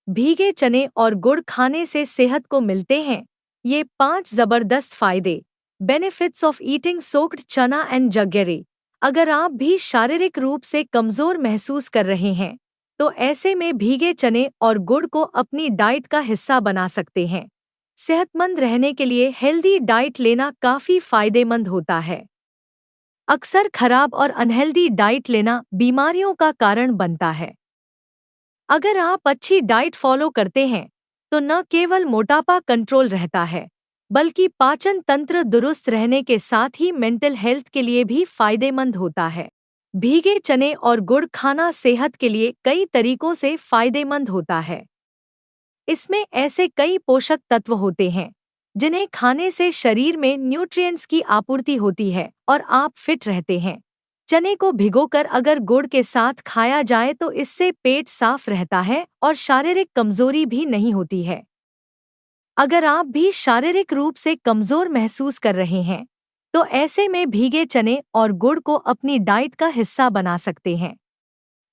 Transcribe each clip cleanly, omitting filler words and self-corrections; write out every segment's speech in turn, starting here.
भीगे चने और गुड़ खाने से सेहत को मिलते हैं ये 5 जबरदस्त फायदे। बेनिफिट्स ऑफ ईटिंग सोक्ड चना एंड जगेरी। अगर आप भी शारीरिक रूप से कमजोर महसूस कर रहे हैं तो ऐसे में भीगे चने और गुड़ को अपनी डाइट का हिस्सा बना सकते हैं। सेहतमंद रहने के लिए हेल्दी डाइट लेना काफी फायदेमंद होता है। अक्सर खराब और अनहेल्दी डाइट लेना बीमारियों का कारण बनता है। अगर आप अच्छी डाइट फॉलो करते हैं तो न केवल मोटापा कंट्रोल रहता है बल्कि पाचन तंत्र दुरुस्त रहने के साथ ही मेंटल हेल्थ के लिए भी फायदेमंद होता है। भीगे चने और गुड़ खाना सेहत के लिए कई तरीकों से फायदेमंद होता है। इसमें ऐसे कई पोषक तत्व होते हैं जिन्हें खाने से शरीर में न्यूट्रिएंट्स की आपूर्ति होती है और आप फिट रहते हैं। चने को भिगोकर अगर गुड़ के साथ खाया जाए तो इससे पेट साफ रहता है और शारीरिक कमजोरी भी नहीं होती है। अगर आप भी शारीरिक रूप से कमजोर महसूस कर रहे हैं तो ऐसे में भीगे चने और गुड़ को अपनी डाइट का हिस्सा बना सकते हैं।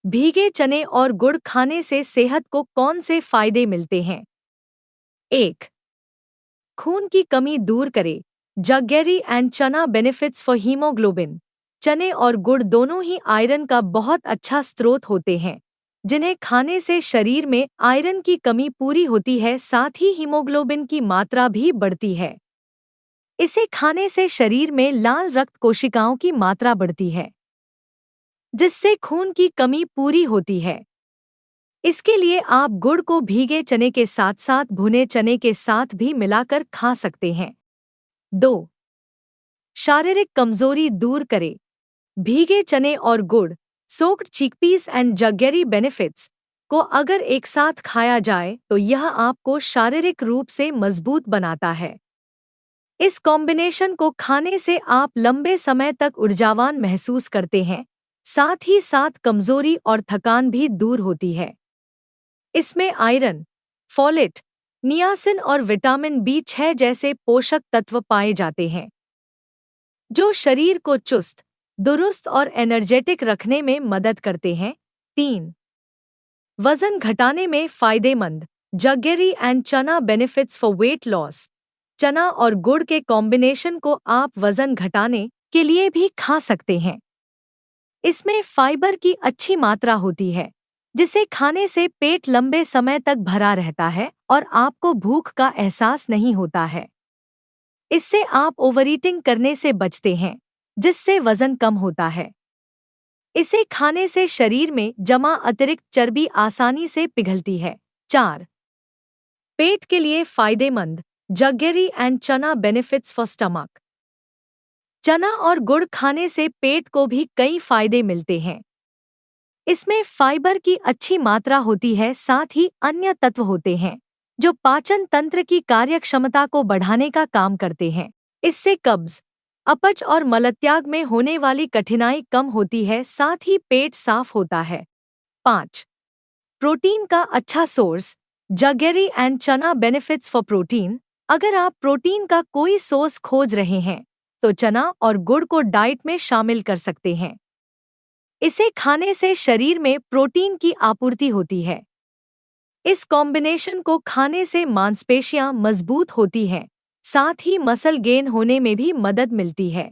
भीगे चने और गुड़ खाने से सेहत को कौन से फायदे मिलते हैं? 1. खून की कमी दूर करे। जगेरी एंड चना बेनिफिट्स फॉर हीमोग्लोबिन। चने और गुड़ दोनों ही आयरन का बहुत अच्छा स्रोत होते हैं जिन्हें खाने से शरीर में आयरन की कमी पूरी होती है, साथ ही हीमोग्लोबिन की मात्रा भी बढ़ती है। इसे खाने से शरीर में लाल रक्त कोशिकाओं की मात्रा बढ़ती है जिससे खून की कमी पूरी होती है। इसके लिए आप गुड़ को भीगे चने के साथ साथ भुने चने के साथ भी मिलाकर खा सकते हैं। 2. शारीरिक कमजोरी दूर करे। भीगे चने और गुड़ सोक्ड चिकपीस एंड जगेरी बेनिफिट्स को अगर एक साथ खाया जाए तो यह आपको शारीरिक रूप से मजबूत बनाता है। इस कॉम्बिनेशन को खाने से आप लंबे समय तक ऊर्जावान महसूस करते हैं, साथ ही साथ कमजोरी और थकान भी दूर होती है। इसमें आयरन, फोलेट, नियासिन और विटामिन B6 जैसे पोषक तत्व पाए जाते हैं जो शरीर को चुस्त, दुरुस्त और एनर्जेटिक रखने में मदद करते हैं। 3. वजन घटाने में फायदेमंद। जगेरी एंड चना बेनिफिट्स फॉर वेट लॉस। चना और गुड़ के कॉम्बिनेशन को आप वजन घटाने के लिए भी खा सकते हैं। इसमें फाइबर की अच्छी मात्रा होती है जिसे खाने से पेट लंबे समय तक भरा रहता है और आपको भूख का एहसास नहीं होता है। इससे आप ओवरईटिंग करने से बचते हैं जिससे वजन कम होता है। इसे खाने से शरीर में जमा अतिरिक्त चर्बी आसानी से पिघलती है। 4. पेट के लिए फायदेमंद। जगेरी एंड चना बेनिफिट्स फॉर स्टमक। चना और गुड़ खाने से पेट को भी कई फायदे मिलते हैं। इसमें फाइबर की अच्छी मात्रा होती है, साथ ही अन्य तत्व होते हैं जो पाचन तंत्र की कार्यक्षमता को बढ़ाने का काम करते हैं। इससे कब्ज, अपच और मलत्याग में होने वाली कठिनाई कम होती है, साथ ही पेट साफ होता है। 5. प्रोटीन का अच्छा सोर्स। जगेरी एंड चना बेनिफिट्स फॉर प्रोटीन। अगर आप प्रोटीन का कोई सोर्स खोज रहे हैं तो चना और गुड़ को डाइट में शामिल कर सकते हैं। इसे खाने से शरीर में प्रोटीन की आपूर्ति होती है। इस कॉम्बिनेशन को खाने से मांसपेशियां मजबूत होती हैं, साथ ही मसल गेन होने में भी मदद मिलती है।